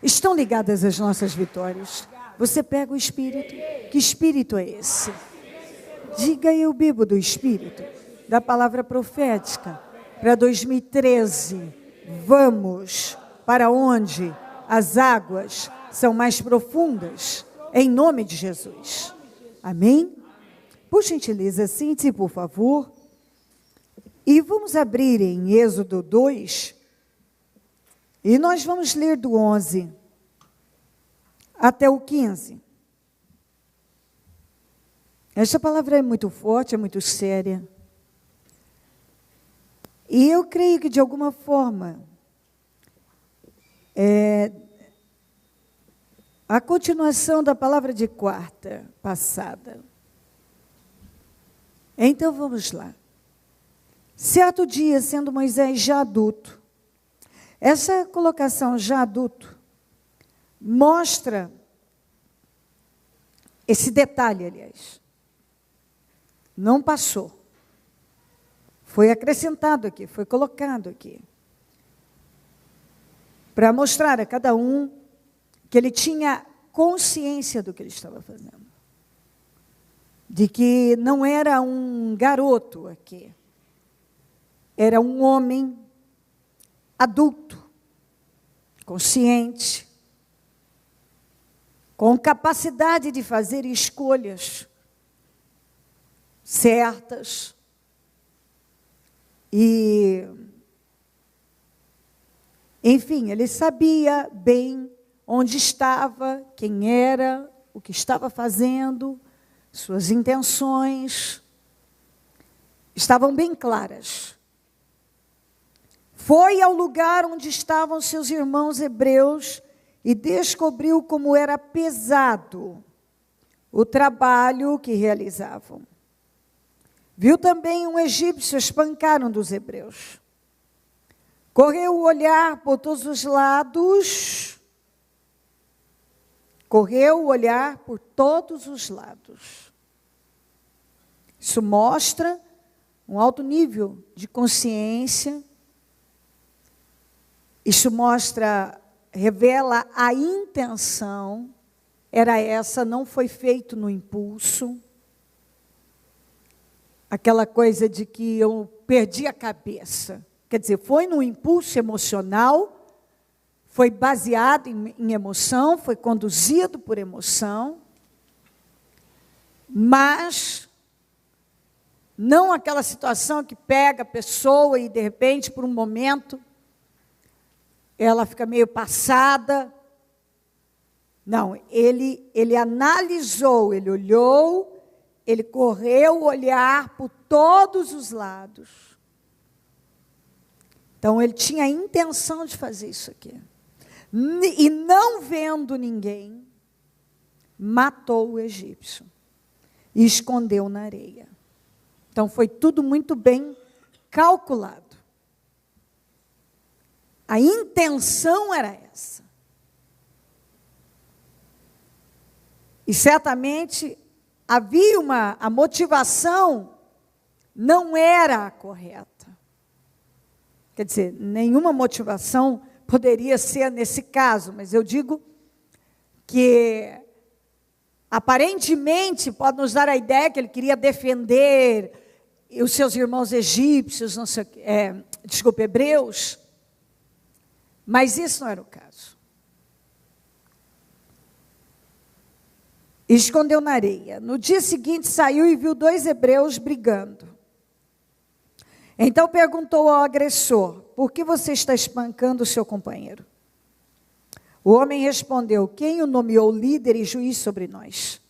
estão ligadas às nossas vitórias. Você pega o Espírito. Que Espírito é esse? Diga: eu bebo do Espírito, da palavra profética. Para 2013, vamos para onde as águas são mais profundas, em nome de Jesus. Amém? Por gentileza, sente-se, por favor. E vamos abrir em Êxodo 2, e nós vamos ler do 11 até o 15. Esta palavra é muito forte, é muito séria. E eu creio que, de alguma forma, a continuação da palavra de quarta passada. Então, vamos lá. Certo dia, sendo Moisés já adulto, essa colocação já adulto mostra esse detalhe, aliás. Não passou. Foi acrescentado aqui, foi colocado aqui. Para mostrar a cada um que ele tinha consciência do que ele estava fazendo. De que não era um garoto aqui. Era um homem adulto, consciente, com capacidade de fazer escolhas certas. E, enfim, ele sabia bem onde estava, quem era, o que estava fazendo, suas intenções estavam bem claras. Foi ao lugar onde estavam seus irmãos hebreus e descobriu como era pesado o trabalho que realizavam. Viu também um egípcio espancar um dos hebreus. Correu o olhar por todos os lados. Correu o olhar por todos os lados. Isso mostra um alto nível de consciência. Isso mostra, revela a intenção. Era essa, não foi feito no impulso. Aquela coisa de que eu perdi a cabeça. Quer dizer, foi no impulso emocional, foi baseado em emoção, foi conduzido por emoção, mas não aquela situação que pega a pessoa e, de repente, por um momento, ela fica meio passada. Não, ele analisou, ele olhou, ele correu o olhar por todos os lados. Então, ele tinha a intenção de fazer isso aqui. E não vendo ninguém, matou o egípcio e escondeu na areia. Então, foi tudo muito bem calculado. A intenção era essa. E certamente havia a motivação não era a correta. Quer dizer, nenhuma motivação poderia ser nesse caso, mas eu digo que aparentemente pode nos dar a ideia que ele queria defender os seus irmãos egípcios, não sei, hebreus, mas isso não era o caso. E escondeu na areia. No dia seguinte saiu e viu 2 hebreus brigando. Então perguntou ao agressor: por que você está espancando o seu companheiro? O homem respondeu: quem o nomeou líder e juiz sobre nós?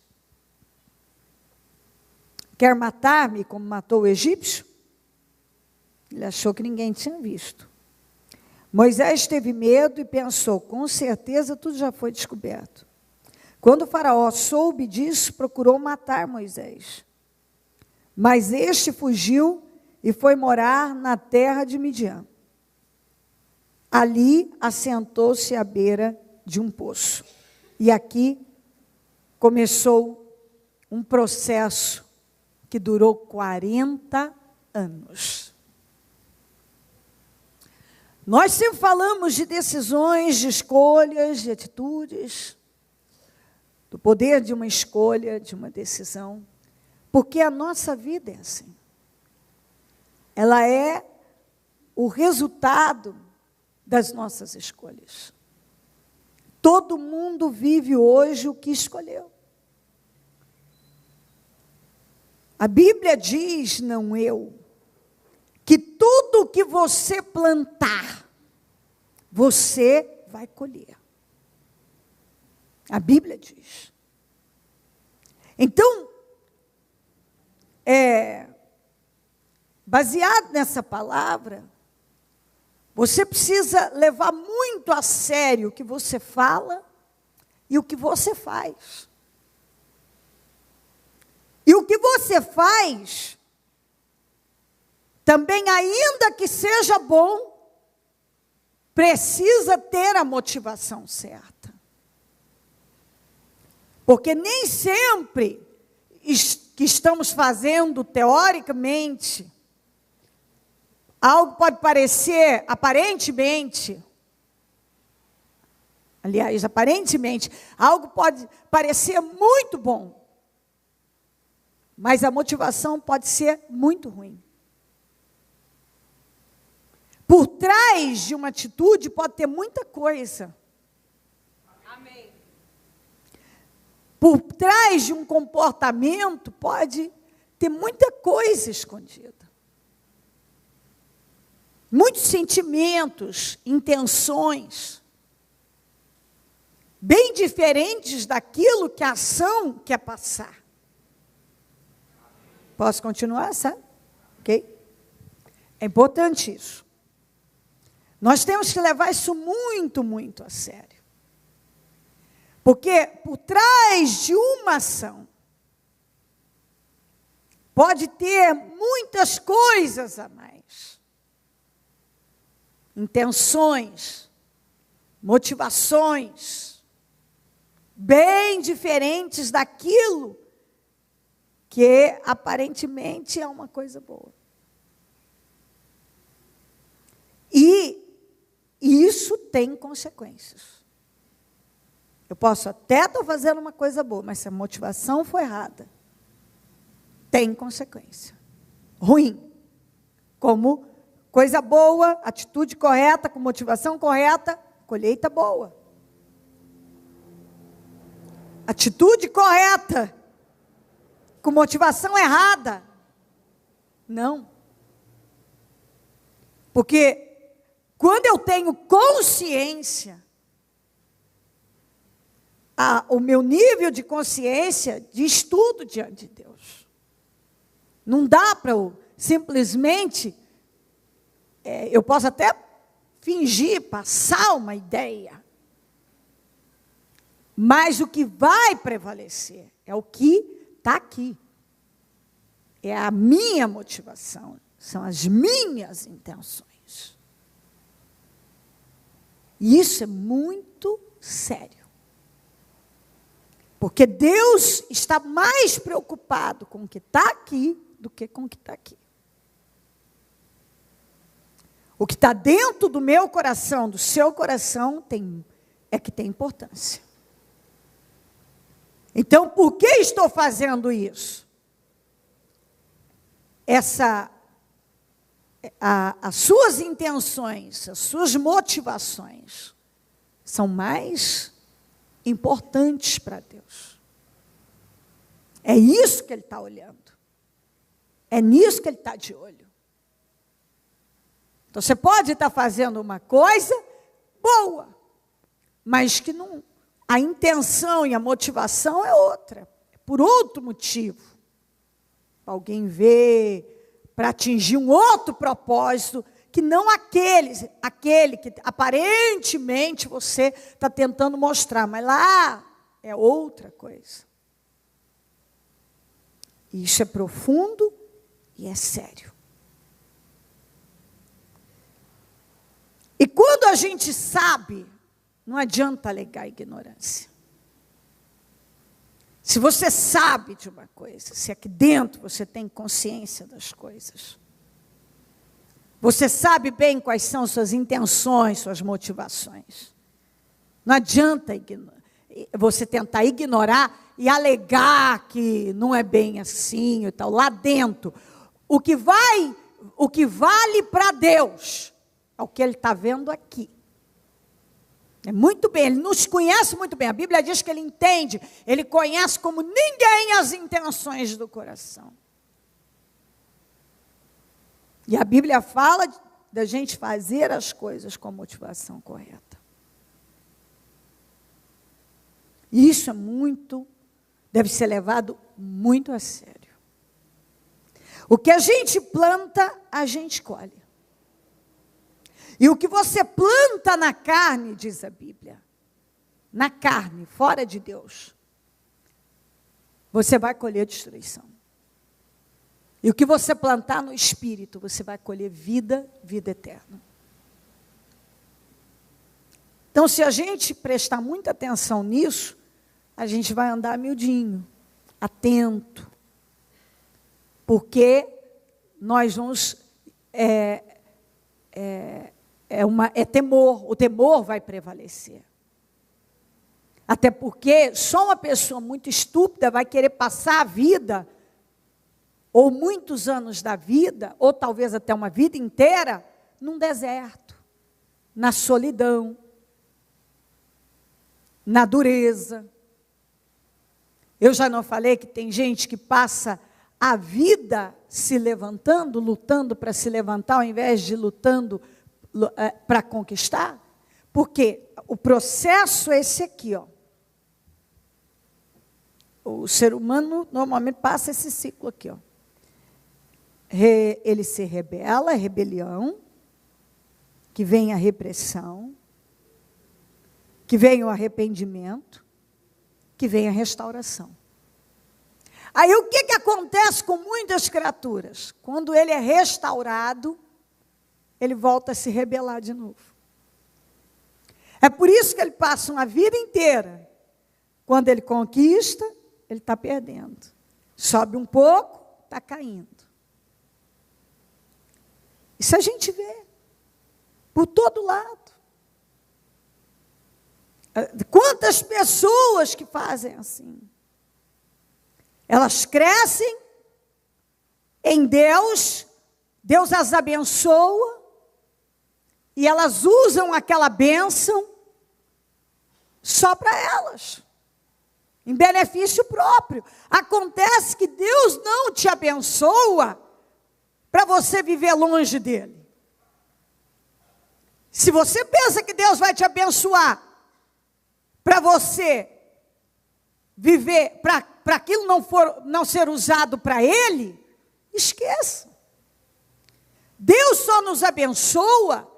Quer matar-me como matou o egípcio? Ele achou que ninguém tinha visto. Moisés teve medo e pensou: com certeza tudo já foi descoberto. Quando o faraó soube disso, procurou matar Moisés. Mas este fugiu e foi morar na terra de Midian. Ali assentou-se à beira de um poço. E aqui começou um processo que durou 40 anos. Nós sempre falamos de decisões, de escolhas, de atitudes, do poder de uma escolha, de uma decisão, porque a nossa vida é assim. Ela é o resultado das nossas escolhas. Todo mundo vive hoje o que escolheu. A Bíblia diz, não eu, que tudo que você plantar, você vai colher. A Bíblia diz. Então, baseado nessa palavra, você precisa levar muito a sério o que você fala e o que você faz. E o que você faz, também, ainda que seja bom, precisa ter a motivação certa. Porque nem sempre que estamos fazendo, teoricamente, algo pode parecer, aparentemente, algo pode parecer muito bom, mas a motivação pode ser muito ruim. Por trás de uma atitude pode ter muita coisa. Amém. Por trás de um comportamento pode ter muita coisa escondida. Muitos sentimentos, intenções, bem diferentes daquilo que a ação quer passar. Posso continuar, sabe? Ok? É importante isso. Nós temos que levar isso muito, muito a sério. Porque por trás de uma ação, pode ter muitas coisas a mais. Intenções, motivações, bem diferentes daquilo que aparentemente é uma coisa boa. E isso tem consequências. Eu posso até estar fazendo uma coisa boa, mas se a motivação for errada, tem consequência. Ruim. Como coisa boa, atitude correta, com motivação correta, colheita boa. Atitude correta, com motivação errada, não. Porque quando eu tenho consciência, o meu nível de consciência diz tudo diante de Deus. Não dá para eu simplesmente, eu posso até fingir, passar uma ideia, mas o que vai prevalecer é o que está aqui. É a minha motivação, são as minhas intenções. E isso é muito sério. Porque Deus está mais preocupado com o que está aqui do que com o que está aqui. O que está dentro do meu coração, do seu coração, é que tem importância. Então, por que estou fazendo isso? As suas intenções, as suas motivações são mais importantes para Deus. É isso que Ele está olhando. É nisso que Ele está de olho. Então, você pode estar fazendo uma coisa boa, mas que não, a intenção e a motivação é outra, é por outro motivo. Para alguém ver, para atingir um outro propósito, que não aquele que aparentemente você está tentando mostrar, mas lá é outra coisa. Isso é profundo e é sério. E quando a gente sabe, não adianta alegar a ignorância. Se você sabe de uma coisa, se aqui dentro você tem consciência das coisas, Você sabe bem quais são suas intenções, suas motivações. Não adianta você tentar ignorar e alegar que não é bem assim e tal. Lá dentro, o que vale para Deus é o que Ele está vendo aqui. É muito bem, Ele nos conhece muito bem. A Bíblia diz que Ele entende, Ele conhece como ninguém as intenções do coração. E a Bíblia fala da gente fazer as coisas com a motivação correta. E isso deve ser levado muito a sério. O que a gente planta, a gente colhe. E o que você planta na carne, diz a Bíblia, na carne, fora de Deus, você vai colher destruição. E o que você plantar no espírito, você vai colher vida eterna. Então, se a gente prestar muita atenção nisso, a gente vai andar miudinho, atento. Porque nós vamos... É temor, o temor vai prevalecer. Até porque só uma pessoa muito estúpida vai querer passar a vida, ou muitos anos da vida, ou talvez até uma vida inteira, num deserto, na solidão, na dureza. Eu já não falei que tem gente que passa a vida se levantando, lutando para se levantar, ao invés de lutando para conquistar? Porque o processo é esse aqui, ó. O ser humano normalmente passa esse ciclo aqui, ó. Ele se rebela, rebelião, que vem a repressão, que vem o arrependimento, que vem a restauração. Aí o que acontece com muitas criaturas? Quando ele é restaurado, ele volta a se rebelar de novo. É por isso que ele passa uma vida inteira. Quando ele conquista, ele está perdendo. Sobe um pouco, está caindo. Isso a gente vê por todo lado. Quantas pessoas que fazem assim? Elas crescem em Deus, Deus as abençoa, e elas usam aquela bênção só para elas, em benefício próprio. Acontece que Deus não te abençoa para você viver longe dele. Se você pensa que Deus vai te abençoar para você viver, para aquilo não ser usado para ele, esqueça. Deus só nos abençoa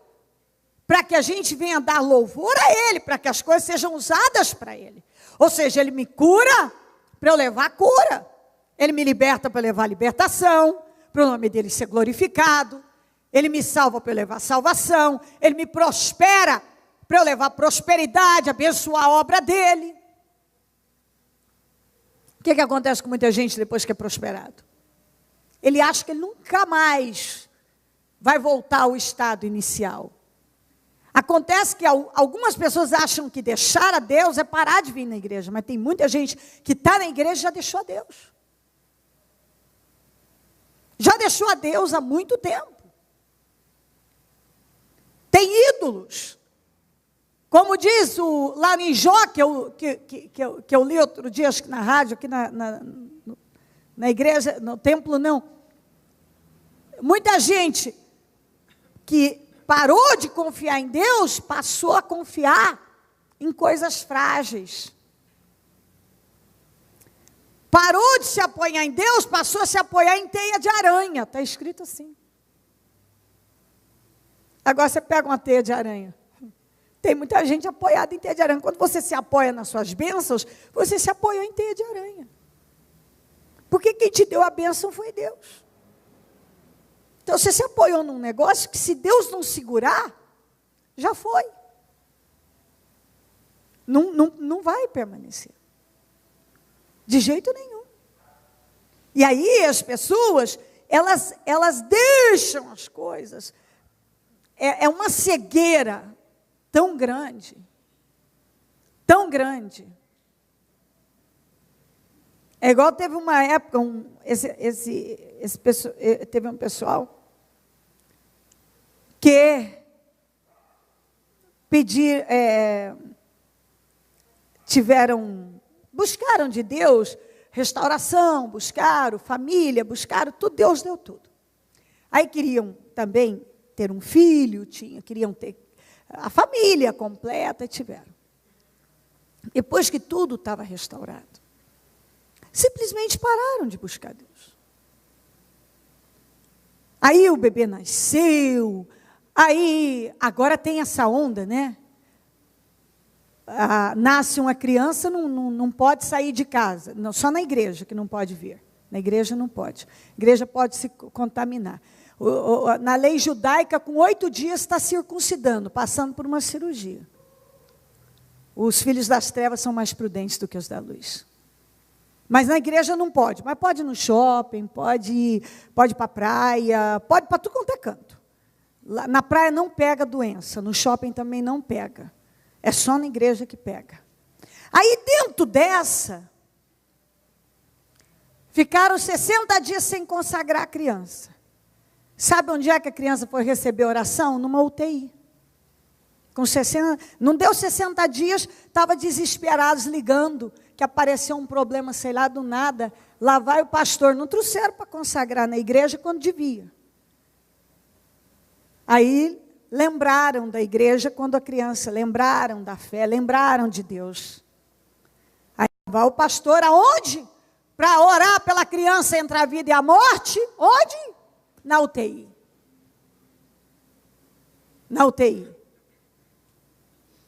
para que a gente venha dar louvor a ele, para que as coisas sejam usadas para ele. Ou seja, ele me cura para eu levar cura. Ele me liberta para levar libertação, para o nome dele ser glorificado. Ele me salva para eu levar salvação. Ele me prospera para eu levar prosperidade, abençoar a obra dele. O que acontece com muita gente depois que é prosperado? Ele acha que ele nunca mais vai voltar ao estado inicial. Acontece que algumas pessoas acham que deixar a Deus é parar de vir na igreja, mas tem muita gente que está na igreja e já deixou a Deus. Já deixou a Deus há muito tempo. Tem ídolos. Como diz lá em Jó, que eu li outro dia, acho que na rádio, aqui na igreja, no templo, não. Muita gente que parou de confiar em Deus, passou a confiar em coisas frágeis. Parou de se apoiar em Deus, passou a se apoiar em teia de aranha. Está escrito assim. Agora você pega uma teia de aranha. Tem muita gente apoiada em teia de aranha. Quando você se apoia nas suas bênçãos, você se apoiou em teia de aranha. Porque quem te deu a bênção foi Deus. Então você se apoiou num negócio que, se Deus não segurar, já foi. Não vai permanecer. De jeito nenhum. E aí as pessoas, elas deixam as coisas é uma cegueira tão grande, tão grande. É igual teve uma época, teve um pessoal que buscaram de Deus restauração, buscaram família, buscaram tudo, Deus deu tudo. Aí queriam também ter um filho, queriam ter a família completa, e tiveram. Depois que tudo estava restaurado, simplesmente pararam de buscar Deus. Aí o bebê nasceu, aí agora tem essa onda, né? Nasce uma criança, não pode sair de casa, não, só na igreja que não pode vir. Na igreja não pode. A igreja pode se contaminar. Na lei judaica, com 8 dias está circuncidando, passando por uma cirurgia. Os filhos das trevas são mais prudentes do que os da luz. Mas na igreja não pode. Mas pode ir no shopping, pode ir para a praia, pode para tudo quanto é canto. Na praia não pega doença, no shopping também não pega. É só na igreja que pega. Aí dentro dessa, ficaram 60 dias sem consagrar a criança. Sabe onde é que a criança foi receber oração? Numa UTI. Com 60, não deu 60 dias, estava desesperados ligando, que apareceu um problema, sei lá, do nada. Lá vai o pastor, não trouxeram para consagrar na igreja quando devia. Aí lembraram da igreja quando a criança, lembraram da fé, lembraram de Deus. Aí vai o pastor aonde? Para orar pela criança entre a vida e a morte? Onde? Na UTI. Na UTI.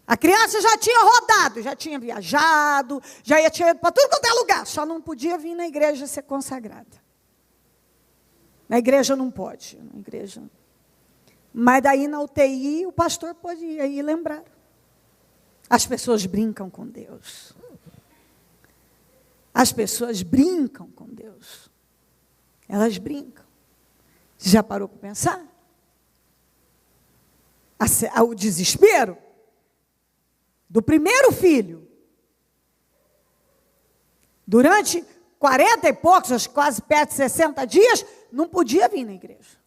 A criança já tinha rodado, já tinha viajado, já tinha ido para tudo quanto é lugar, só não podia vir na igreja ser consagrada. Na igreja não pode, na igreja. Mas daí na UTI o pastor pode ir aí lembrar. As pessoas brincam com Deus. As pessoas brincam com Deus. Elas brincam. Você já parou para pensar? O desespero do primeiro filho. Durante 40 e poucos, quase perto de 60 dias, não podia vir na igreja.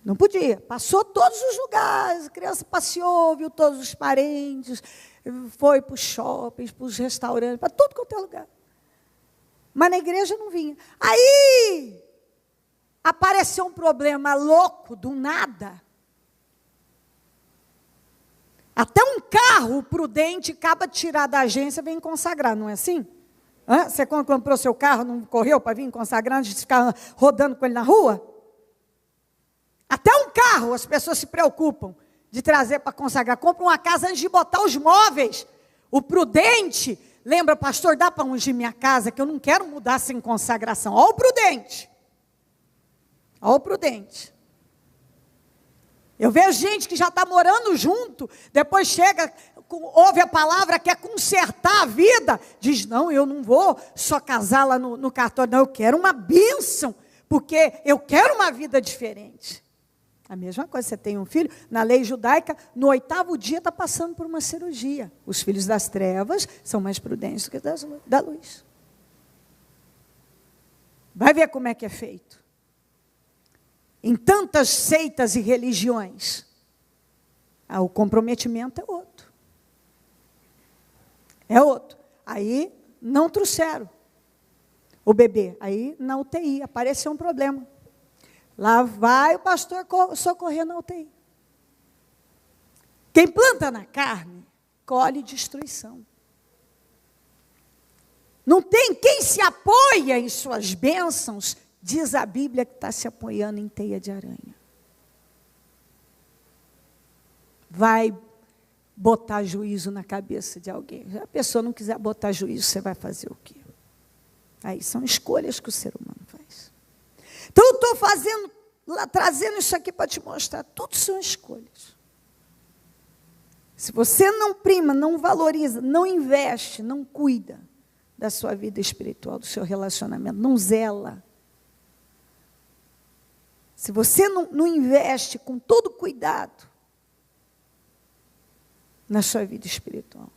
Não podia. Passou todos os lugares, a criança passeou, viu todos os parentes, foi para os shoppings, para os restaurantes, para tudo quanto é lugar. Mas na igreja não vinha. Aí, apareceu um problema louco, do nada. Até um carro prudente acaba de tirar da agência e vem consagrar, não é assim? Você quando comprou seu carro, não correu para vir consagrar antes de ficar rodando com ele na rua? Até um carro as pessoas se preocupam de trazer para consagrar. Compra uma casa antes de botar os móveis. O prudente, lembra, pastor, dá para ungir minha casa, que eu não quero mudar sem consagração. Olha o prudente. Olha o prudente. Eu vejo gente que já está morando junto, depois chega, ouve a palavra, quer consertar a vida, diz, não, eu não vou só casar lá no cartório, não, eu quero uma bênção, porque eu quero uma vida diferente. A mesma coisa, você tem um filho, na lei judaica, no 8º dia está passando por uma cirurgia. Os filhos das trevas são mais prudentes do que da luz. Vai ver como é que é feito. Em tantas seitas e religiões, o comprometimento é outro. É outro. Aí não trouxeram o bebê. Aí na UTI apareceu um problema. Lá vai o pastor socorrer na UTI. Quem planta na carne, colhe destruição. Não tem quem se apoia em suas bênçãos, diz a Bíblia que está se apoiando em teia de aranha. Vai botar juízo na cabeça de alguém. Se a pessoa não quiser botar juízo, você vai fazer o quê? Aí são escolhas que o ser humano faz. Então eu estou trazendo isso aqui para te mostrar. Tudo são escolhas. Se você não prima, não valoriza, não investe, não cuida da sua vida espiritual, do seu relacionamento, não zela, se você não investe com todo cuidado na sua vida espiritual,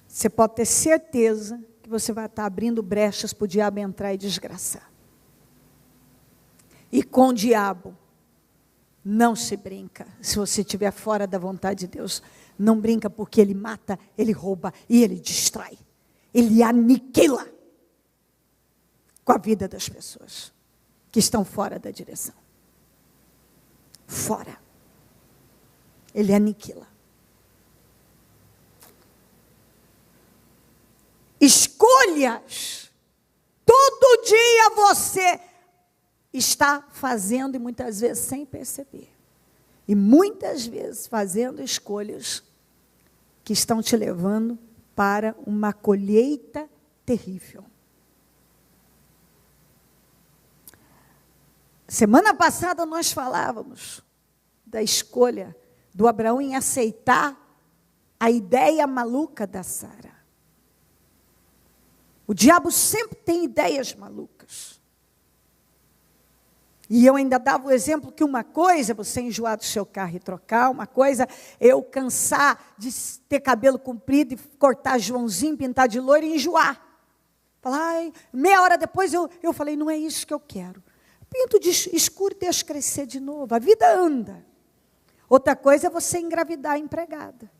você pode ter certeza que você vai estar abrindo brechas para o diabo entrar e desgraçar. E com o diabo, não se brinca. Se você estiver fora da vontade de Deus, não brinca, porque ele mata, ele rouba e ele destrói. Ele aniquila com a vida das pessoas que estão fora da direção. Fora. Ele aniquila. Escolhas. Todo dia você está fazendo, e muitas vezes sem perceber. E muitas vezes fazendo escolhas que estão te levando para uma colheita terrível. Semana passada nós falávamos da escolha do Abraão em aceitar a ideia maluca da Sara. O diabo sempre tem ideias malucas. E eu ainda dava o exemplo que uma coisa é você enjoar do seu carro e trocar, uma coisa é eu cansar de ter cabelo comprido e cortar Joãozinho, pintar de loiro e enjoar. Falar, meia hora depois eu falei, não é isso que eu quero. Pinto de escuro e deixo crescer de novo, a vida anda. Outra coisa é você engravidar a empregada.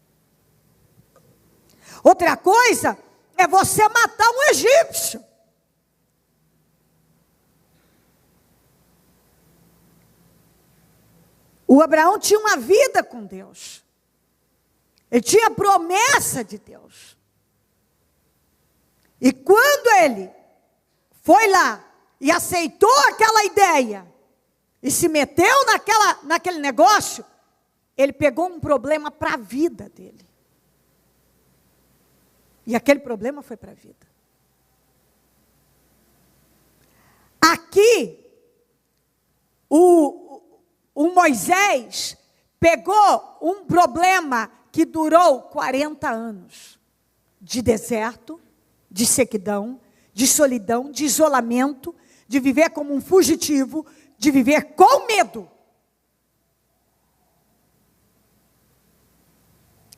Outra coisa é você matar um egípcio. O Abraão tinha uma vida com Deus. Ele tinha promessa de Deus. E quando ele foi lá e aceitou aquela ideia e se meteu naquele negócio, ele pegou um problema para a vida dele. E aquele problema foi para a vida. Aqui, o Moisés pegou um problema que durou 40 anos. De deserto, de sequidão, de solidão, de isolamento, de viver como um fugitivo, de viver com medo.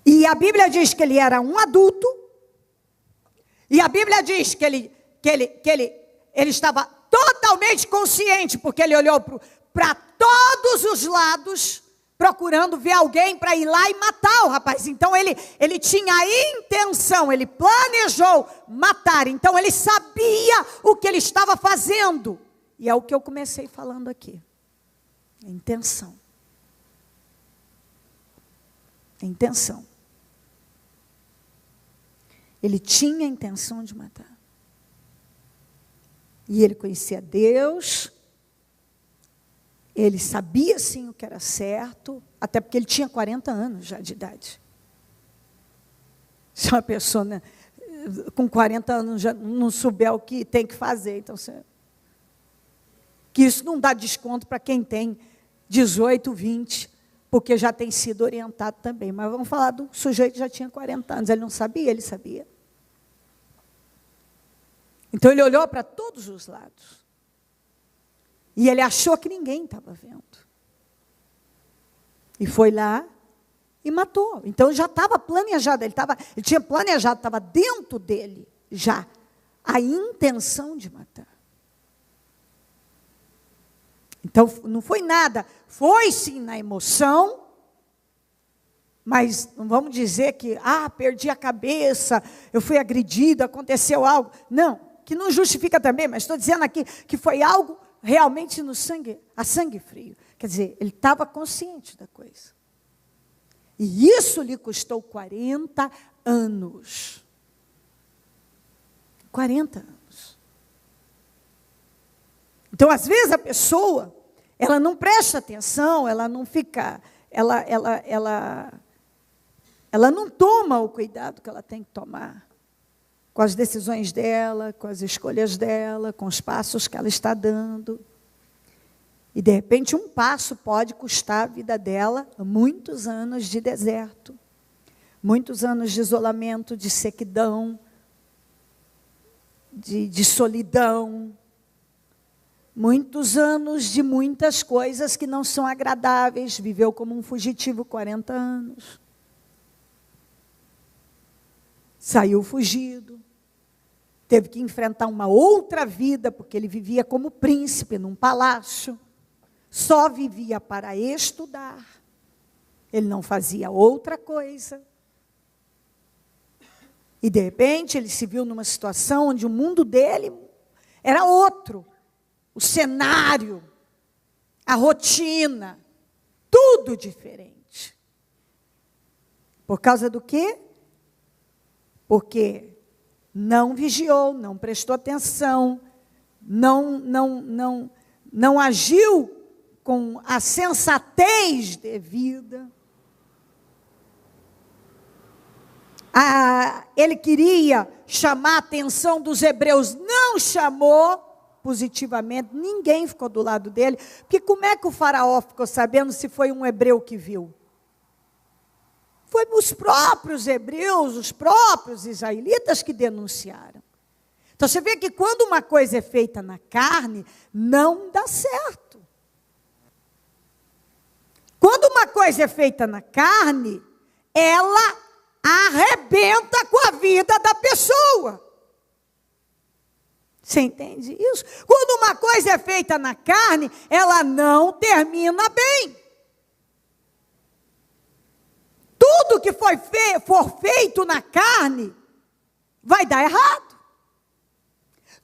E a Bíblia diz que ele era um adulto. E a Bíblia diz que ele estava totalmente consciente, porque ele olhou para todos os lados, procurando ver alguém para ir lá e matar o rapaz. Então ele tinha a intenção, ele planejou matar. Então ele sabia o que ele estava fazendo. E é o que eu comecei falando aqui. A intenção. A intenção. Ele tinha a intenção de matar. E ele conhecia Deus. Ele sabia sim o que era certo, até porque ele tinha 40 anos já de idade. Se uma pessoa, né, com 40 anos já não souber o que tem que fazer, então que isso não dá desconto para quem tem 18, 20, porque já tem sido orientado também. Mas vamos falar do sujeito que já tinha 40 anos. Ele não sabia? Ele sabia. Então ele olhou para todos os lados. E ele achou que ninguém estava vendo. E foi lá e matou. Então já estava planejado, ele tinha planejado, estava dentro dele já a intenção de matar. Então não foi nada, foi sim na emoção, mas não vamos dizer que, perdi a cabeça, eu fui agredido, aconteceu algo. Não, que não justifica também, mas estou dizendo aqui que foi algo realmente no sangue, a sangue frio. Quer dizer, ele estava consciente da coisa. E isso lhe custou 40 anos. 40 anos. Então, às vezes, a pessoa, ela não presta atenção, ela não fica, ela não toma o cuidado que ela tem que tomar com as decisões dela, com as escolhas dela, com os passos que ela está dando. E, de repente, um passo pode custar a vida dela muitos anos de deserto, muitos anos de isolamento, de sequidão, de solidão. muitos anos de muitas coisas que não são agradáveis, viveu como um fugitivo 40 anos. Saiu fugido, teve que enfrentar uma outra vida, porque ele vivia como príncipe num palácio, só vivia para estudar, ele não fazia outra coisa. E de repente ele se viu numa situação onde o mundo dele era outro, o cenário, a rotina, tudo diferente. Por causa do quê? Porque não vigiou, não prestou atenção, não agiu com a sensatez devida. Ele queria chamar a atenção dos hebreus, não chamou positivamente, ninguém ficou do lado dele, porque como é que o faraó ficou sabendo se foi um hebreu que viu? Foi os próprios hebreus, os próprios israelitas que denunciaram. Então você vê que quando uma coisa é feita na carne, não dá certo. Quando uma coisa é feita na carne, ela arrebenta com a vida da pessoa. Você entende isso? Quando uma coisa é feita na carne, ela não termina bem. Tudo que for feito na carne, vai dar errado.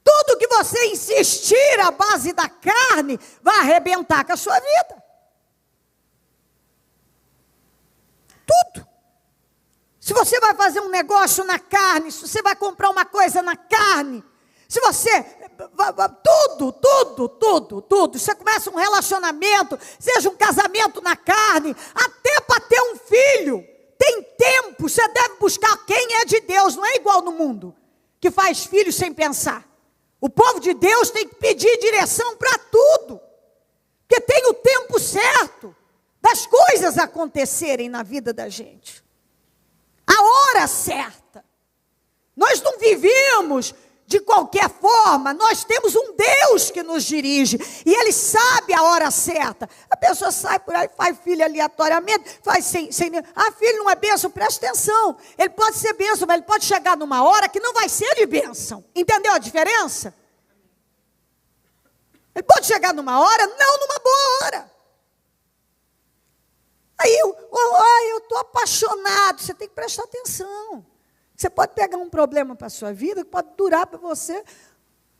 Tudo que você insistir à base da carne, vai arrebentar com a sua vida. Tudo. Se você vai fazer um negócio na carne, se você vai comprar uma coisa na carne, se você, tudo, você começa um relacionamento, seja um casamento na carne, até para ter um filho, tem tempo, você deve buscar quem é de Deus, não é igual no mundo, que faz filho sem pensar. O povo de Deus tem que pedir direção para tudo, porque tem o tempo certo das coisas acontecerem na vida da gente. A hora certa. Nós não vivemos de qualquer forma, nós temos um Deus que nos dirige, e Ele sabe a hora certa. A pessoa sai por aí, faz filho aleatoriamente, faz sem filho não é bênção, presta atenção, ele pode ser bênção, mas ele pode chegar numa hora que não vai ser de bênção, entendeu a diferença? Ele pode chegar numa hora, não numa boa hora. Aí eu estou apaixonado, você tem que prestar atenção. Você pode pegar um problema para a sua vida, que pode durar para você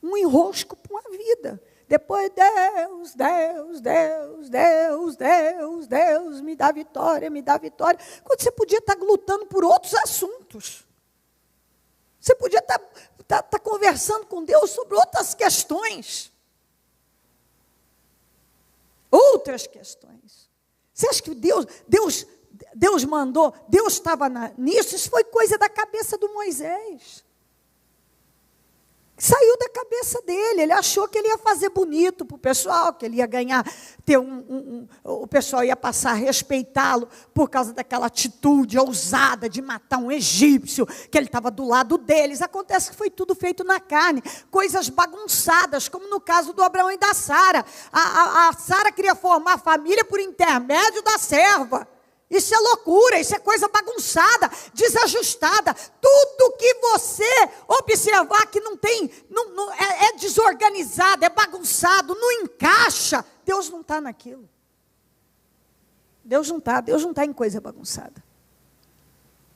um enrosco para uma vida. Depois, Deus, me dá vitória, me dá vitória. Quando você podia estar lutando por outros assuntos. Você podia estar conversando com Deus sobre outras questões. Outras questões. Você acha que Deus mandou, Deus estava nisso? Isso foi coisa da cabeça do Moisés. Saiu da cabeça dele, ele achou que ele ia fazer bonito para o pessoal, que ele ia ganhar, o pessoal ia passar a respeitá-lo por causa daquela atitude ousada de matar um egípcio, que ele estava do lado deles. Acontece que foi tudo feito na carne, coisas bagunçadas, como no caso do Abraão e da Sara. A Sara queria formar família por intermédio da serva. Isso é loucura, isso é coisa bagunçada, desajustada. Tudo que você observar que é desorganizado, é bagunçado, não encaixa, Deus não está naquilo. Deus não está em coisa bagunçada.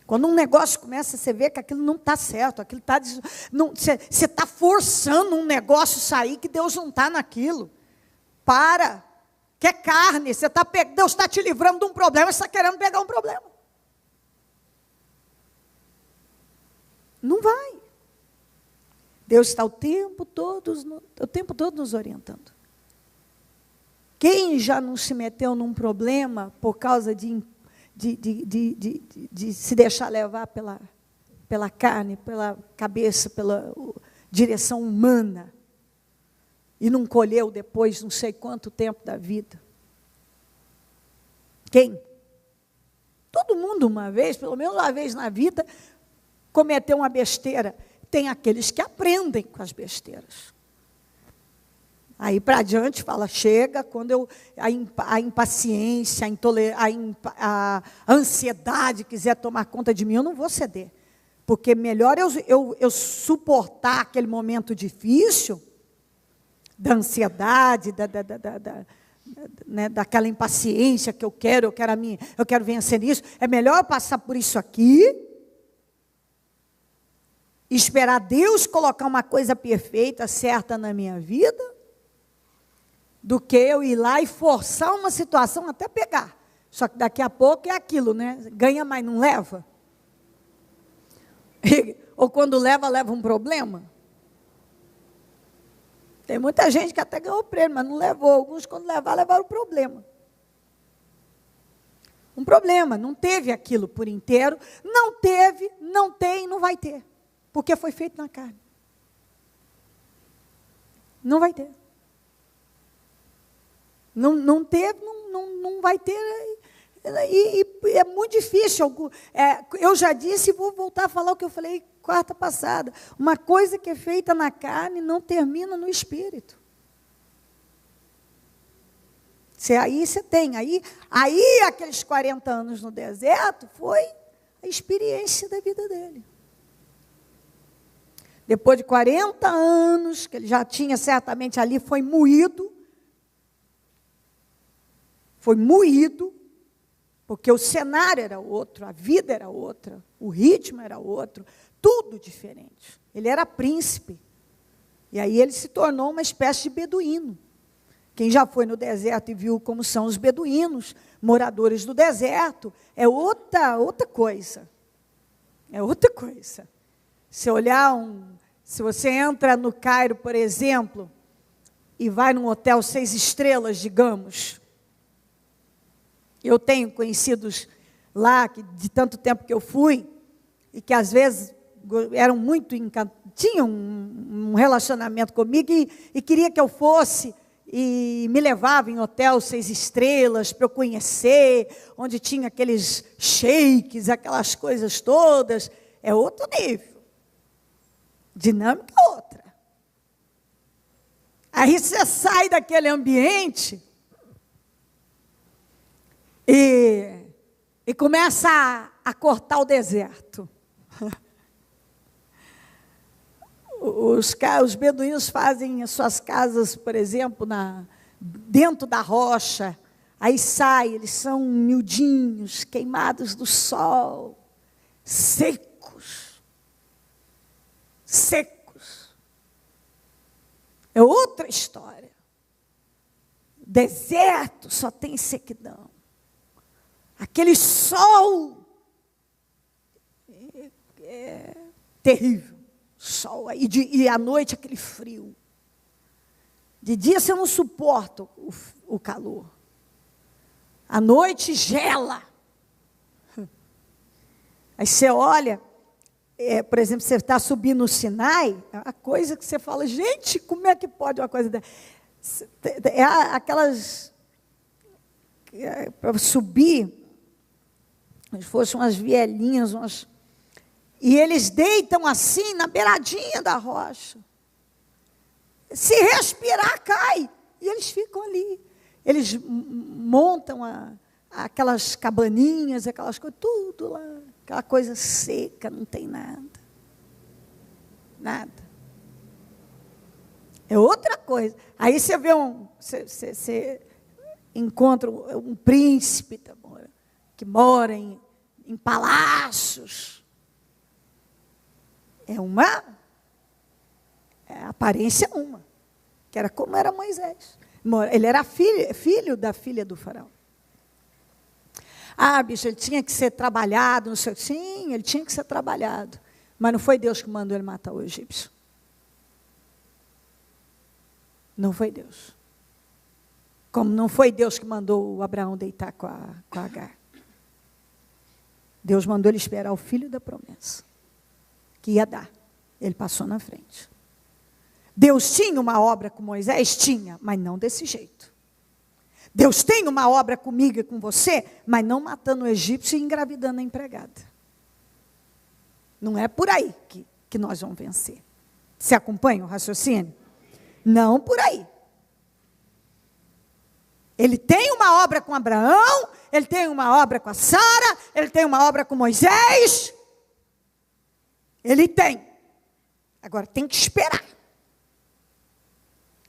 Quando um negócio começa, você vê que aquilo não está certo, aquilo está, você está forçando um negócio sair que Deus não está naquilo. Para. Que é carne, Deus está te livrando de um problema, você está querendo pegar um problema. Não vai. Deus está o tempo todo nos orientando. Quem já não se meteu num problema por causa de se deixar levar pela carne, pela cabeça, pela direção humana? E não colheu depois não sei quanto tempo da vida. Quem? Todo mundo uma vez, pelo menos uma vez na vida, cometeu uma besteira. Tem aqueles que aprendem com as besteiras. Aí para adiante fala, chega, quando a impaciência, a ansiedade quiser tomar conta de mim, eu não vou ceder. Porque melhor eu suportar aquele momento difícil, da ansiedade, daquela impaciência que eu quero vencer isso. É melhor eu passar por isso aqui, esperar Deus colocar uma coisa perfeita, certa na minha vida, do que eu ir lá e forçar uma situação até pegar. Só que daqui a pouco é aquilo, né? Ganha, mas não leva. Ou quando leva um problema. Tem muita gente que até ganhou o prêmio, mas não levou. Alguns, quando levaram o problema. Um problema, não teve aquilo por inteiro. Não teve, não tem, não vai ter. Porque foi feito na carne. Não vai ter. Não teve, não vai ter. E é muito difícil. Eu já disse e vou voltar a falar o que eu falei quarta passada. Uma coisa que é feita na carne não termina no espírito. Aí você tem. Aí aqueles 40 anos no deserto foi a experiência da vida dele. Depois de 40 anos, que ele já tinha certamente ali, foi moído, porque o cenário era outro, a vida era outra, o ritmo era outro, tudo diferente. Ele era príncipe. E aí ele se tornou uma espécie de beduíno. Quem já foi no deserto e viu como são os beduínos, moradores do deserto, é outra coisa. É outra coisa. Se você entra no Cairo, por exemplo, e vai num hotel 6 estrelas, digamos. Eu tenho conhecidos lá, de tanto tempo que eu fui, e que às vezes eram muito tinham um relacionamento comigo e queria que eu fosse, e me levava em hotel 6 estrelas para eu conhecer, onde tinha aqueles shakes, aquelas coisas todas. É outro nível. Dinâmica é outra. Aí você sai daquele ambiente e começa a cortar o deserto. Os beduínos fazem as suas casas, por exemplo, dentro da rocha. Aí eles são miudinhos, queimados do sol, secos. É outra história. Deserto só tem sequidão. Aquele sol é terrível. Sol, e à noite aquele frio. De dia você não suporta o calor. À noite gela. Aí você olha, por exemplo, você está subindo no Sinai, a coisa que você fala, gente, como é que pode uma coisa dessa? Aquelas, para subir, como se fossem umas vielinhas, e eles deitam assim, na beiradinha da rocha. Se respirar, cai. E eles ficam ali. Eles montam aquelas cabaninhas, aquelas coisas, tudo lá. Aquela coisa seca, não tem nada. Nada. É outra coisa. Aí você vê você encontra um príncipe que mora em palácios. A aparência uma, que era como era Moisés. Ele era filho da filha do faraó. Bicho, ele tinha que ser trabalhado, não sei. Sim, ele tinha que ser trabalhado. Mas não foi Deus que mandou ele matar o egípcio. Não foi Deus. Como não foi Deus que mandou o Abraão deitar com a Agar. Deus mandou ele esperar o filho da promessa. Que ia dar. Ele passou na frente. Deus tinha uma obra com Moisés? Tinha, mas não desse jeito. Deus tem uma obra comigo e com você, mas não matando o egípcio e engravidando a empregada. Não é por aí que nós vamos vencer. Você acompanha o raciocínio? Não por aí. Ele tem uma obra com Abraão, ele tem uma obra com a Sara, ele tem uma obra com Moisés. Ele tem. Agora tem que esperar.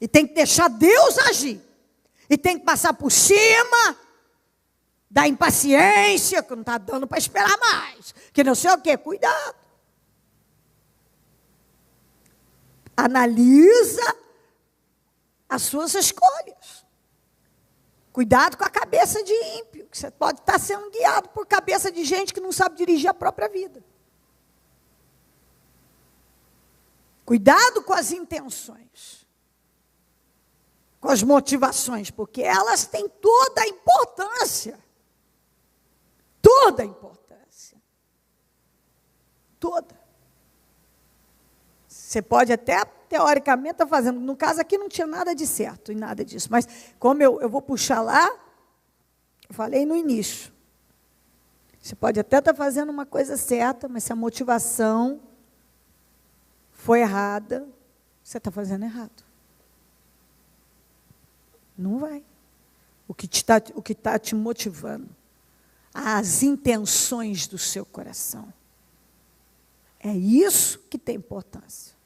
E tem que deixar Deus agir. E tem que passar por cima da impaciência, que não está dando para esperar mais. Que não sei o quê. Cuidado. Analisa as suas escolhas. Cuidado com a cabeça de ímpio, que você pode estar sendo guiado por cabeça de gente que não sabe dirigir a própria vida. Cuidado com as intenções, com as motivações, porque elas têm toda a importância. Toda a importância. Toda. Você pode até, teoricamente, estar fazendo. No caso aqui não tinha nada de certo e nada disso. Mas como eu vou puxar lá, eu falei no início. Você pode até estar fazendo uma coisa certa, mas se a motivação foi errada, você está fazendo errado. Não vai. O que está te motivando, as intenções do seu coração. É isso que tem importância.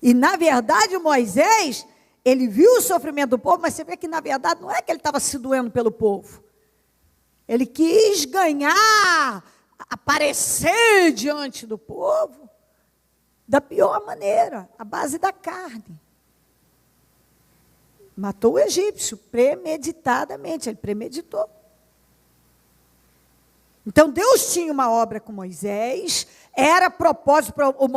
E, na verdade, Moisés, ele viu o sofrimento do povo, mas você vê que, na verdade, não é que ele estava se doendo pelo povo. Ele quis ganhar, aparecer diante do povo da pior maneira, à base da carne. Matou o egípcio premeditadamente, ele premeditou. Então, Deus tinha uma obra com Moisés, era propósito para o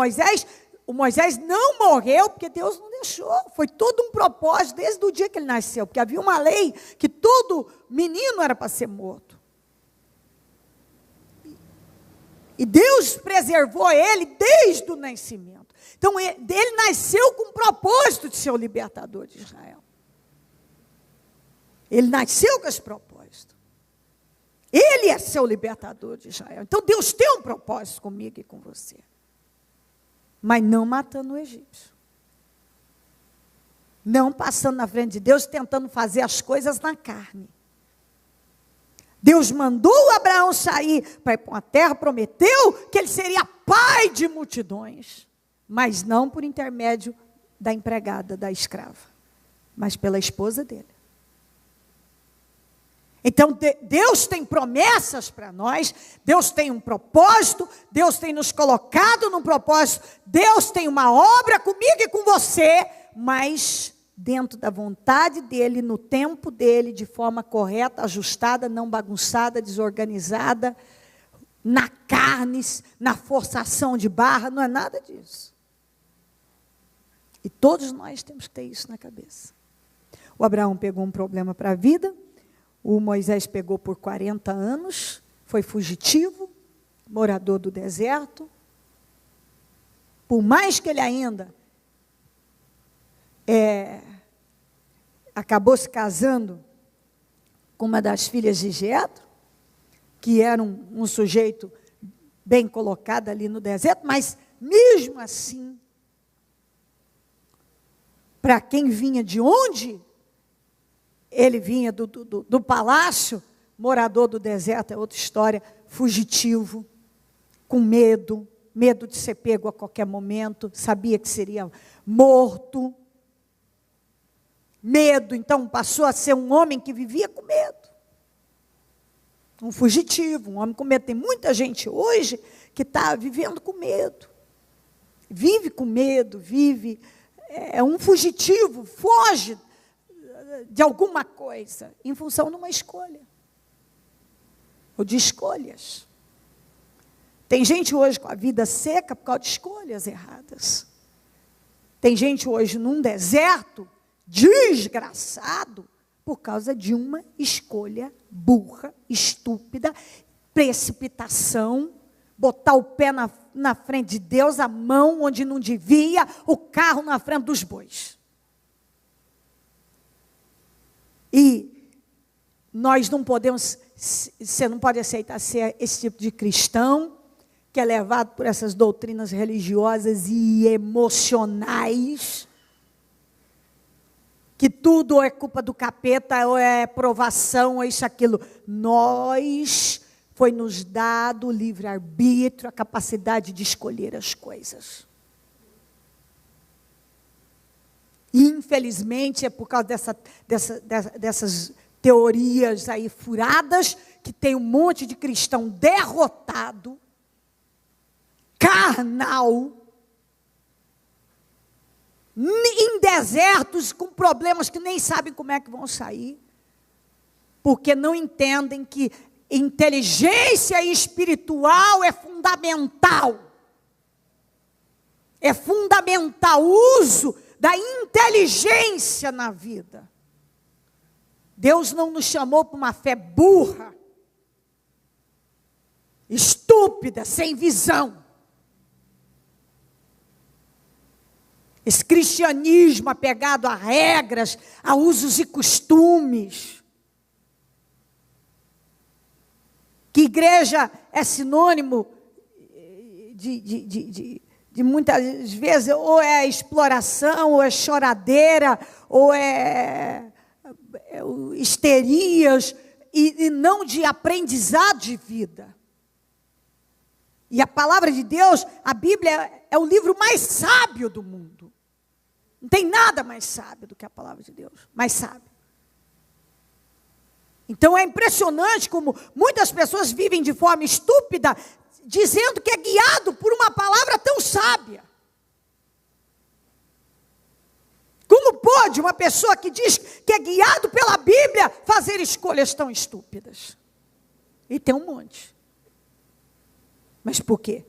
Moisés não morreu porque Deus não deixou. Foi todo um propósito desde o dia que ele nasceu, porque havia uma lei que todo menino era para ser morto. E Deus preservou ele desde o nascimento. Então, ele nasceu com o propósito de ser o libertador de Israel. Ele nasceu com esse propósito. Ele é seu libertador de Israel. Então, Deus tem um propósito comigo e com você. Mas não matando o egípcio. Não passando na frente de Deus, tentando fazer as coisas na carne. Deus mandou Abraão sair para ir para uma terra, prometeu que ele seria pai de multidões. Mas não por intermédio da empregada, da escrava, mas pela esposa dele. Então, Deus tem promessas para nós, Deus tem um propósito, Deus tem nos colocado num propósito, Deus tem uma obra comigo e com você, mas dentro da vontade dEle, no tempo dEle, de forma correta, ajustada, não bagunçada, desorganizada, na carne, na forçação de barra, não é nada disso. E todos nós temos que ter isso na cabeça. O Abraão pegou um problema para a vida, o Moisés pegou por 40 anos, foi fugitivo, morador do deserto. Por mais que ele ainda acabou se casando com uma das filhas de Jetro, que era um sujeito bem colocado ali no deserto, mas mesmo assim, para quem vinha de onde ele vinha do palácio, morador do deserto, é outra história, fugitivo, com medo de ser pego a qualquer momento, sabia que seria morto. Medo, então, passou a ser um homem que vivia com medo. Um fugitivo, um homem com medo. Tem muita gente hoje que está vivendo com medo. Vive com medo, é um fugitivo, foge de alguma coisa, em função de uma escolha, ou de escolhas. Tem gente hoje com a vida seca por causa de escolhas erradas. Tem gente hoje num deserto, desgraçado, por causa de uma escolha burra, estúpida, precipitação, botar o pé na frente de Deus, a mão onde não devia, o carro na frente dos bois. E nós não podemos, você não pode aceitar ser esse tipo de cristão, que é levado por essas doutrinas religiosas e emocionais, que tudo é culpa do capeta, ou é provação, ou isso, aquilo. Foi nos dado o livre-arbítrio, a capacidade de escolher as coisas. E, infelizmente, é por causa dessas teorias aí furadas, que tem um monte de cristão derrotado, carnal, em desertos, com problemas que nem sabem como é que vão sair, porque não entendem que inteligência espiritual é fundamental. É fundamental o uso da inteligência na vida. Deus não nos chamou para uma fé burra, estúpida, sem visão. Esse cristianismo apegado a regras, a usos e costumes. Que igreja é sinônimo de muitas vezes, ou é exploração, ou é choradeira, ou é histerias, e não de aprendizado de vida. E a palavra de Deus, a Bíblia, é o livro mais sábio do mundo. Não tem nada mais sábio do que a palavra de Deus, mais sábio. Então é impressionante como muitas pessoas vivem de forma estúpida, dizendo que é guiado por uma palavra tão sábia. Como pode uma pessoa que diz que é guiado pela Bíblia fazer escolhas tão estúpidas? E tem um monte. Mas por quê?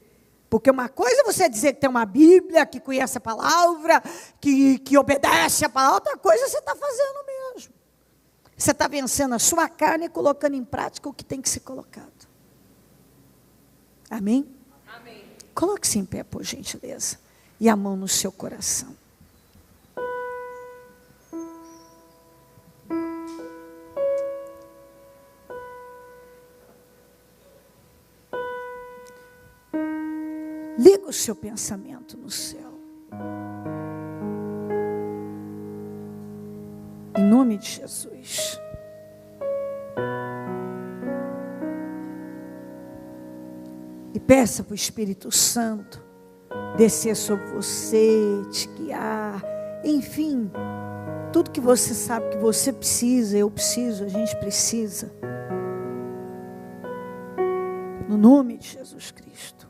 Porque uma coisa é você dizer que tem uma Bíblia, que conhece a palavra, que obedece a palavra, outra coisa você está fazendo mesmo. Você está vencendo a sua carne e colocando em prática o que tem que ser colocado. Amém? Amém. Coloque-se em pé, por gentileza. E a mão no seu coração. Liga o seu pensamento no céu. Em nome de Jesus. E peça para o Espírito Santo descer sobre você, te guiar. Enfim, tudo que você sabe que você precisa, eu preciso, a gente precisa. No nome de Jesus Cristo.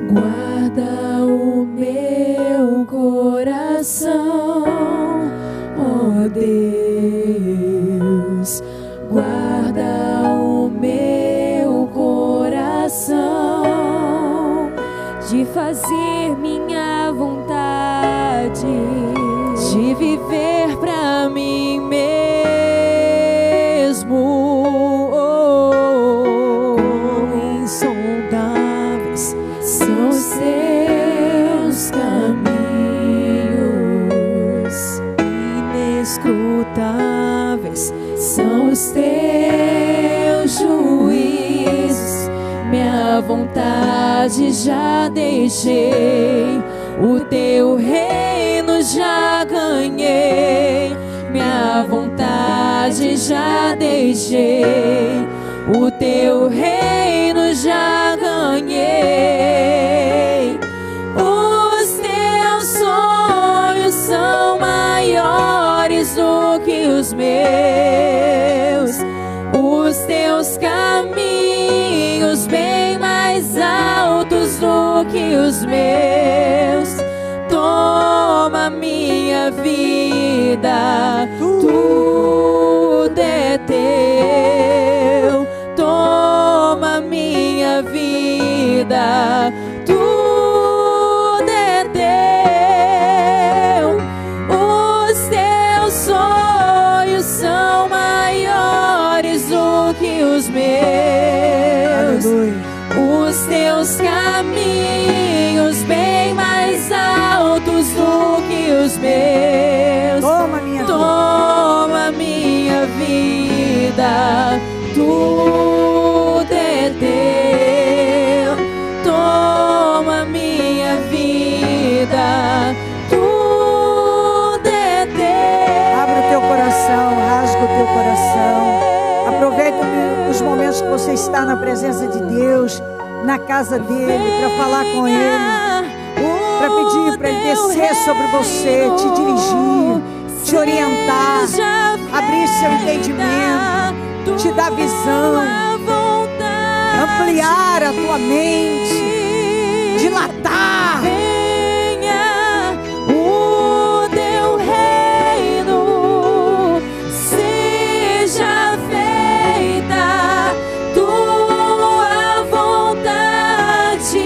Guarda o meu coração, ó Deus. Guarda o meu coração, de fazer minha vontade, de viver pra mim mesmo. Insondáveis são os teus caminhos, inescrutáveis são os teus juízos. Minha vontade já deixei, o teu reino já ganhei. Minha vontade já deixei, o teu reino já ganhei. Os teus sonhos são maiores do que os meus, os teus caminhos bem mais altos do que os meus. Toma minha vida, tudo é teu. Toma minha vida, tudo é teu. Os teus sonhos são maiores do que os meus. Aleluia. Os teus caminhos bem mais altos do que os meus. Toma minha vida, tudo é teu. Toma minha vida, coração, rasga o teu coração. Aproveita os momentos que você está na presença de Deus, na casa dele, para falar com ele, para pedir para ele descer sobre você, te dirigir, te orientar, abrir seu entendimento, te dar visão, ampliar a tua mente, dilatar. Venha o teu reino, seja feita tua vontade.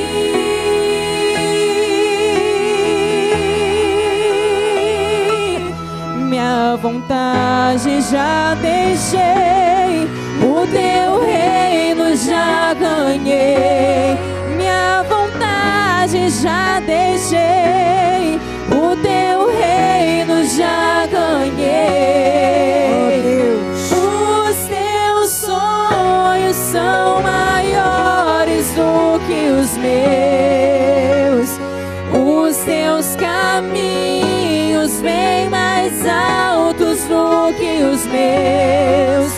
Minha vontade já deixei, o teu reino já ganhei. Minha vontade já deixei, o teu reino já ganhei. Os teus sonhos são maiores do que os meus, os teus caminhos bem mais altos do que os meus.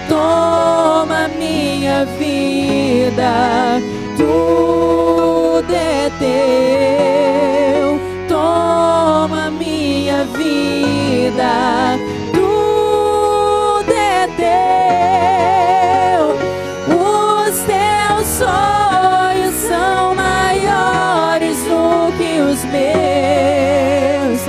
Toma minha vida, tudo é teu. Toma minha vida, tudo é teu. Os teus sonhos são maiores do que os meus,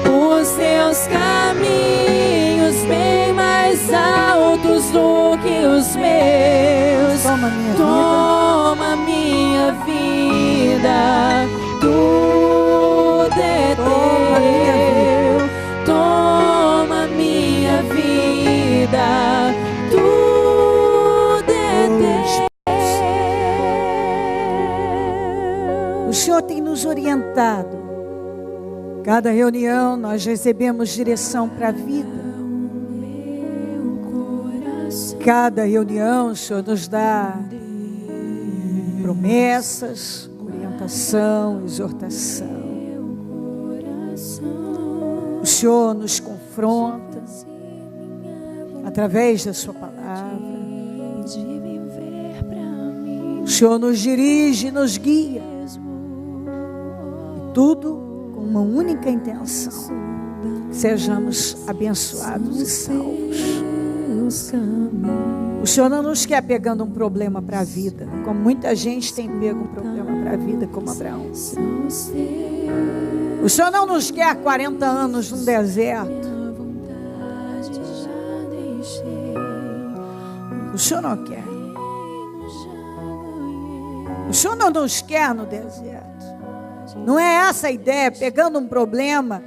os teus caminhos bem mais altos do que os meus. Toma minha vida, tudo é teu. Toma minha vida, tudo é teu. O Senhor tem nos orientado. Cada reunião nós recebemos direção para a vida. Cada reunião o Senhor nos dá promessas, orientação, exortação. O Senhor nos confronta através da sua palavra. O Senhor nos dirige, nos guia. E tudo com uma única intenção: sejamos abençoados e salvos. O Senhor não nos quer pegando um problema para a vida, como muita gente tem pego um problema para a vida, como Abraão. O Senhor não nos quer 40 anos num deserto. O Senhor não quer. O Senhor não nos quer no deserto. Não é essa a ideia, pegando um problema.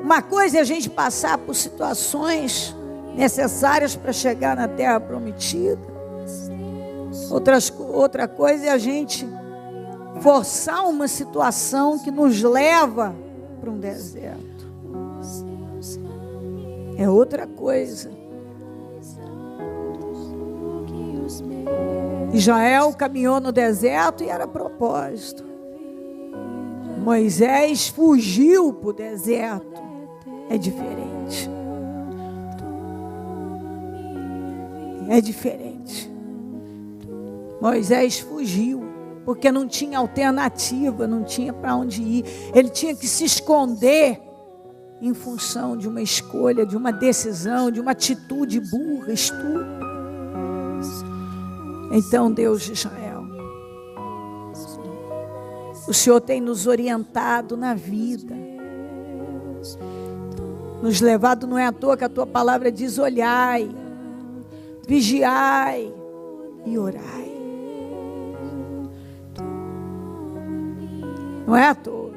Uma coisa é a gente passar por situações necessárias para chegar na terra prometida. Outra coisa é a gente forçar uma situação que nos leva para um deserto. É outra coisa. Israel caminhou no deserto e era propósito. Moisés fugiu para o deserto. É diferente. É diferente. Moisés fugiu, porque não tinha alternativa, não tinha para onde ir. Ele tinha que se esconder em função de uma escolha, de uma decisão, de uma atitude burra, estúpida. Então, Deus de Israel, o Senhor tem nos orientado na vida, nos levado, não é à toa que a tua palavra diz: olhai, vigiai e orai. Não é à toa.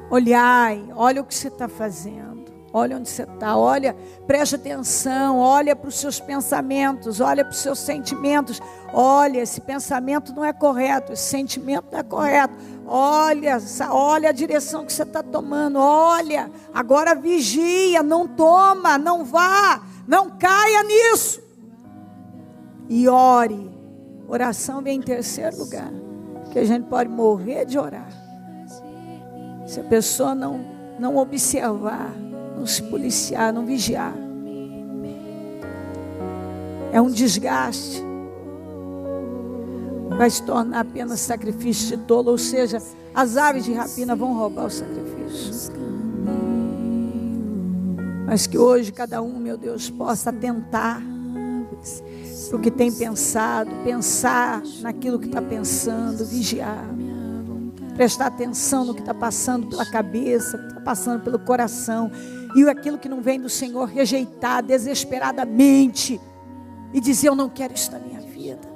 Olhai, olha o que você está fazendo, olha onde você está, olha, preste atenção, olha para os seus pensamentos, olha para os seus sentimentos. Olha, esse pensamento não é correto, esse sentimento não é correto. Olha a direção que você está tomando. Olha, agora vigia, não toma, não vá, não caia nisso. E ore. Oração vem em terceiro lugar, porque a gente pode morrer de orar se a pessoa não observar, não se policiar, não vigiar. É um desgaste. Vai se tornar apenas sacrifício de tolo, ou seja, as aves de rapina vão roubar o sacrifício. Mas que hoje cada um, meu Deus, possa atentar para o que tem pensado, pensar naquilo que está pensando, vigiar, prestar atenção no que está passando pela cabeça, que está passando pelo coração, e aquilo que não vem do Senhor, rejeitar desesperadamente e dizer: eu não quero isso na minha vida.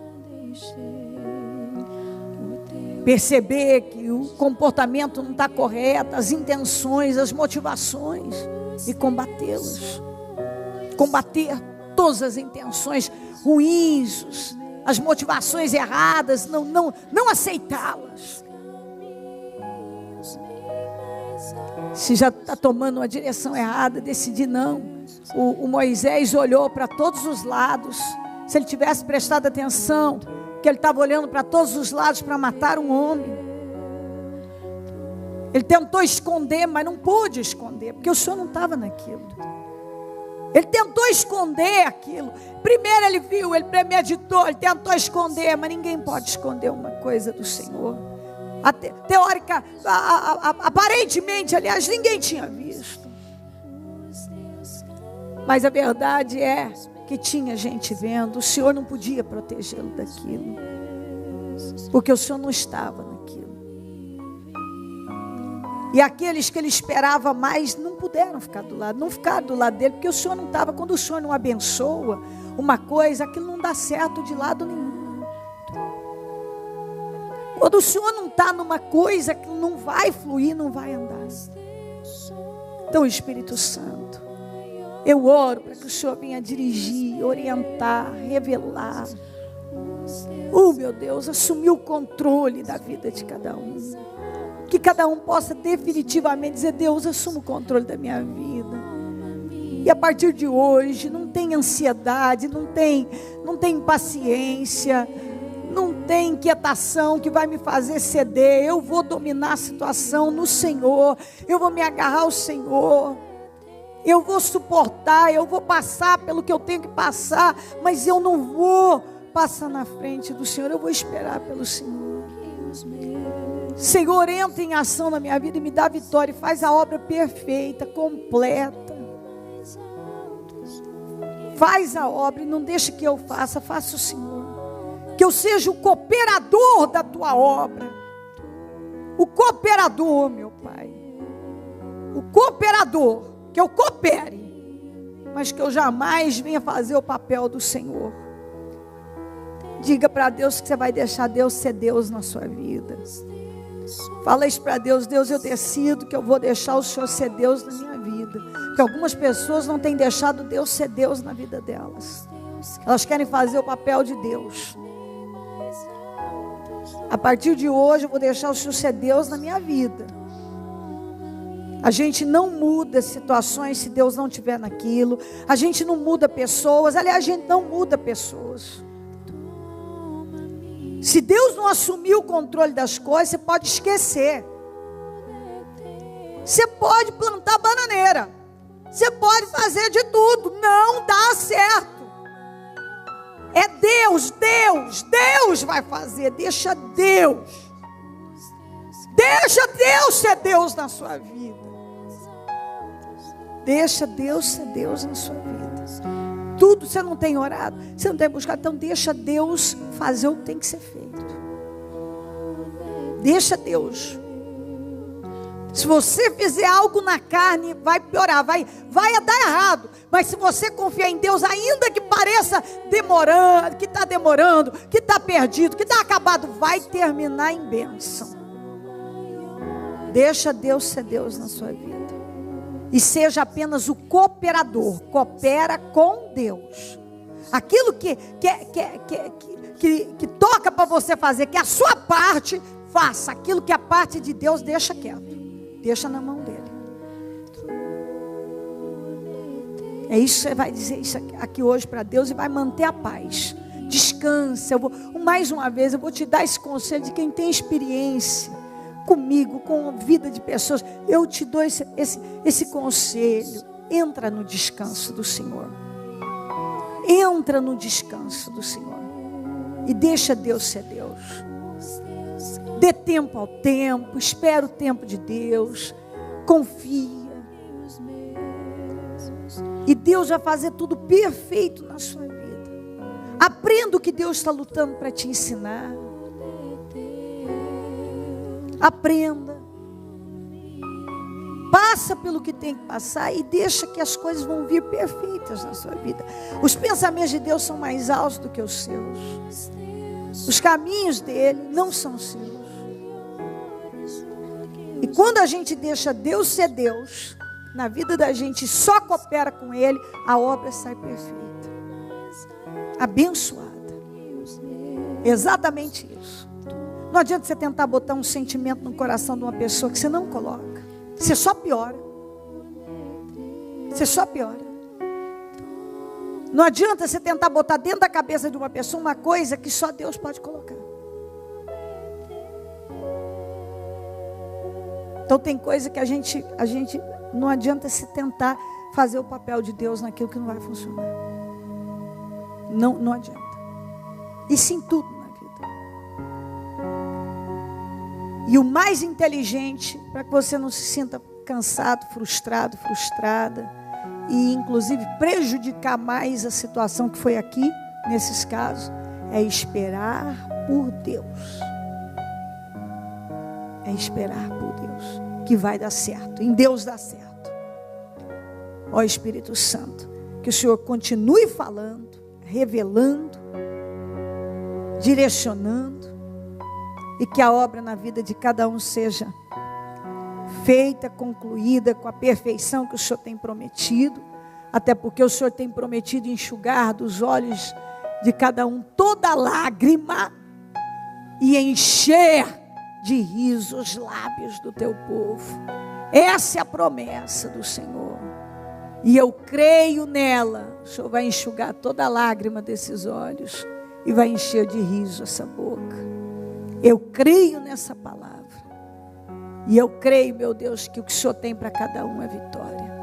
Perceber que o comportamento não está correto, as intenções, as motivações, e combatê-las. Combater todas as intenções ruins, as motivações erradas, não aceitá-las. Se já está tomando uma direção errada, decidir não. O Moisés olhou para todos os lados. Se ele tivesse prestado atenção, que ele estava olhando para todos os lados para matar um homem. Ele tentou esconder, mas não pôde esconder, porque o Senhor não estava naquilo. Ele tentou esconder aquilo. Primeiro ele viu, ele premeditou, ele tentou esconder, mas ninguém pode esconder uma coisa do Senhor. Teórica, aparentemente, aliás, ninguém tinha visto. Mas a verdade é que tinha gente vendo. O Senhor não podia protegê-lo daquilo, porque o Senhor não estava naquilo. E aqueles que ele esperava mais não puderam ficar do lado, não ficaram do lado dele, porque o Senhor não estava. Quando o Senhor não abençoa uma coisa, aquilo não dá certo de lado nenhum. Quando o Senhor não está numa coisa, aquilo não vai fluir, não vai andar. Então, Espírito Santo, eu oro para que o Senhor venha dirigir, orientar, revelar. Meu Deus, assumir o controle da vida de cada um. Que cada um possa definitivamente dizer: Deus, assuma o controle da minha vida. E a partir de hoje, não tem ansiedade, não tem impaciência, não tem inquietação que vai me fazer ceder. Eu vou dominar a situação no Senhor, eu vou me agarrar ao Senhor, eu vou suportar, eu vou passar pelo que eu tenho que passar, mas eu não vou passar na frente do Senhor, eu vou esperar pelo Senhor. Senhor, entra em ação na minha vida e me dá vitória, e faz a obra perfeita, completa. Faz a obra e não deixe que eu faça, faça o Senhor. Que eu seja o cooperador da tua obra. O cooperador, meu Pai. O cooperador, que eu coopere, mas que eu jamais venha fazer o papel do Senhor. Diga para Deus que você vai deixar Deus ser Deus na sua vida. Fala isso para Deus: Deus, eu decido que eu vou deixar o Senhor ser Deus na minha vida. Porque algumas pessoas não têm deixado Deus ser Deus na vida delas. Elas querem fazer o papel de Deus. A partir de hoje eu vou deixar o Senhor ser Deus na minha vida. A gente não muda situações se Deus não estiver naquilo. A gente não muda pessoas. Aliás, a gente não muda pessoas. Se Deus não assumir o controle das coisas, você pode esquecer. Você pode plantar bananeira. Você pode fazer de tudo. Não dá certo. É Deus, Deus, Deus vai fazer. Deixa Deus. Deixa Deus ser Deus na sua vida. Deixa Deus ser Deus na sua vida. Tudo você não tem orado, você não tem buscado, então deixa Deus fazer o que tem que ser feito. Deixa Deus. Se você fizer algo na carne, vai piorar, vai dar errado. Mas se você confiar em Deus, ainda que pareça demorando, que está demorando, que está perdido, que está acabado, vai terminar em bênção. Deixa Deus ser Deus na sua vida. E seja apenas o cooperador. Coopera com Deus. Aquilo que toca para você fazer, que é a sua parte, faça. Aquilo que é a parte de Deus, deixa quieto. Deixa na mão dele. É isso que você vai dizer isso aqui hoje para Deus e vai manter a paz. Descansa. Mais uma vez, eu vou te dar esse conselho de quem tem experiência comigo, com a vida de pessoas. Eu te dou esse conselho. entra no descanso do Senhor. Entra no descanso do Senhor. E deixa Deus ser Deus. Dê tempo ao tempo, espera o tempo de Deus, confia. E Deus vai fazer tudo perfeito na sua vida. Aprenda o que Deus está lutando para te ensinar. Aprenda. Passa pelo que tem que passar e deixa que as coisas vão vir perfeitas na sua vida. Os pensamentos de Deus são mais altos do que os seus. Os caminhos dele não são os seus. E quando a gente deixa Deus ser Deus, na vida da gente só coopera com Ele, a obra sai perfeita, abençoada. Exatamente isso. Não adianta você tentar botar um sentimento no coração de uma pessoa que você não coloca. Você só piora. Você só piora. Não adianta você tentar botar dentro da cabeça de uma pessoa uma coisa que só Deus pode colocar. Então tem coisa que a gente não adianta se tentar fazer o papel de Deus naquilo que não vai funcionar. Não adianta. Isso em tudo na vida. E o mais inteligente, para que você não se sinta cansado, frustrado, frustrada, e inclusive prejudicar mais a situação que foi aqui, nesses casos, é esperar por Deus. É esperar por Deus, que vai dar certo. Em Deus dá certo. Ó Espírito Santo, que o Senhor continue falando, revelando, direcionando, e que a obra na vida de cada um seja feita, concluída com a perfeição que o Senhor tem prometido, até porque o Senhor tem prometido enxugar dos olhos de cada um toda lágrima e encher de riso os lábios do teu povo. Essa é a promessa do Senhor. E eu creio nela. O Senhor vai enxugar toda a lágrima desses olhos e vai encher de riso essa boca. Eu creio nessa palavra. E eu creio, meu Deus, que o que o Senhor tem para cada um é vitória.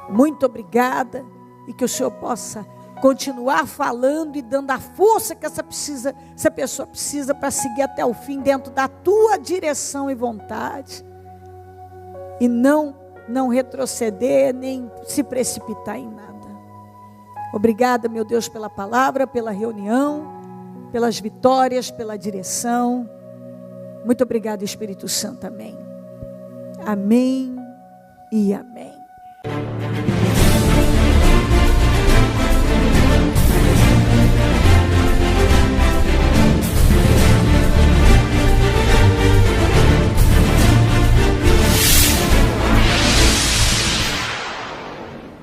Muito obrigada. E que o Senhor possa continuar falando e dando a força que essa pessoa precisa para seguir até o fim dentro da tua direção e vontade. E não retroceder, nem se precipitar em nada. Obrigada, meu Deus, pela palavra, pela reunião, pelas vitórias, pela direção. Muito obrigada, Espírito Santo. Amém. Amém e amém.